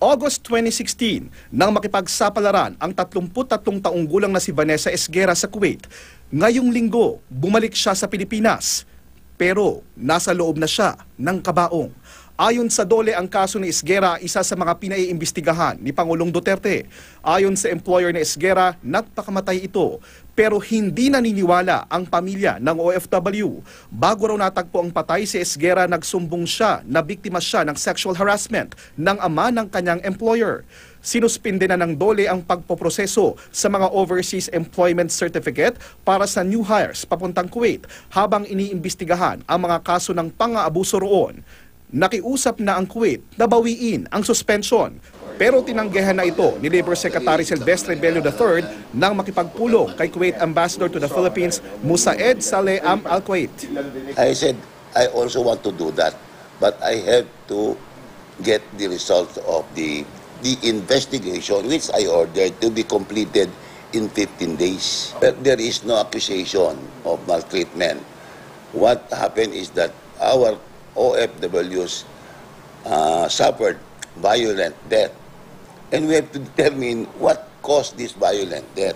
August 2016, nang makipagsapalaran ang 33 taong gulang na si Vanessa Esguera sa Kuwait, ngayong linggo bumalik siya sa Pilipinas. Pero nasa loob na siya ng kabaong. Ayon sa DOLE, ang kaso ni Esguera isa sa mga pinaiimbestigahan ni Pangulong Duterte. Ayon sa employer ni Esguera, nagpakamatay ito. Pero hindi naniniwala ang pamilya ng OFW. Bago raw natagpo ang patay si Esguera, nagsumbong siya na biktima siya ng sexual harassment ng ama ng kanyang employer. Sinuspinde na ng DOLE ang pagpoproseso sa mga overseas employment certificate para sa new hires papuntang Kuwait habang iniimbestigahan ang mga kaso ng pang-aabuso roon. Nakiusap na ang Kuwait na bawiin ang suspension. Pero tinanggihan na ito ni Labor Secretary Silvestre Bello III nang makipagpulong kay Kuwait Ambassador to the Philippines, Musaed Saleh Al Kuwait. I said, I also want to do that, but I have to get the result of the investigation, which I ordered to be completed in 15 days. But there is no accusation of maltreatment. What happened is that our OFWs suffered violent death. And we have to determine what caused this violent death.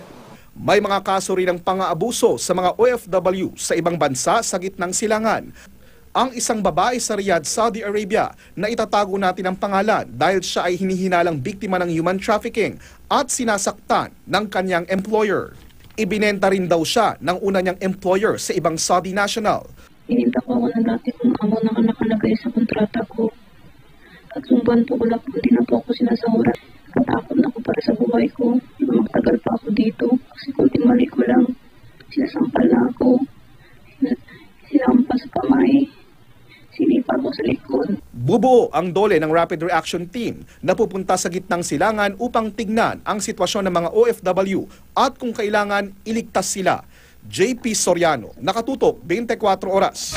May mga kaso rin ng pang-aabuso sa mga OFW sa ibang bansa sa gitnang silangan. Ang isang babae sa Riyadh, Saudi Arabia, na itatago natin ang pangalan dahil siya ay hinihinalang biktima ng human trafficking at sinasaktan ng kanyang employer. Ibinenta rin daw siya ng una niyang employer sa ibang Saudi national. Ininta ko ako ng dati kung amo na nakalagay sa kontrata ko. Tatlong buwan po wala po, hindi na po ako sinasahuran. Natakot na ako para sa buhay ko. Magtagal pa ako dito kasi kunting mali ko lang. Sinasampal na ako. Sinampas sa kamay. Sinipag ko sa likod. Bubuo ang DOLE ng Rapid Reaction Team na pupunta sa gitnang silangan upang tignan ang sitwasyon ng mga OFW at kung kailangan iligtas sila. JP Soriano, Nakatutok, 24 Oras.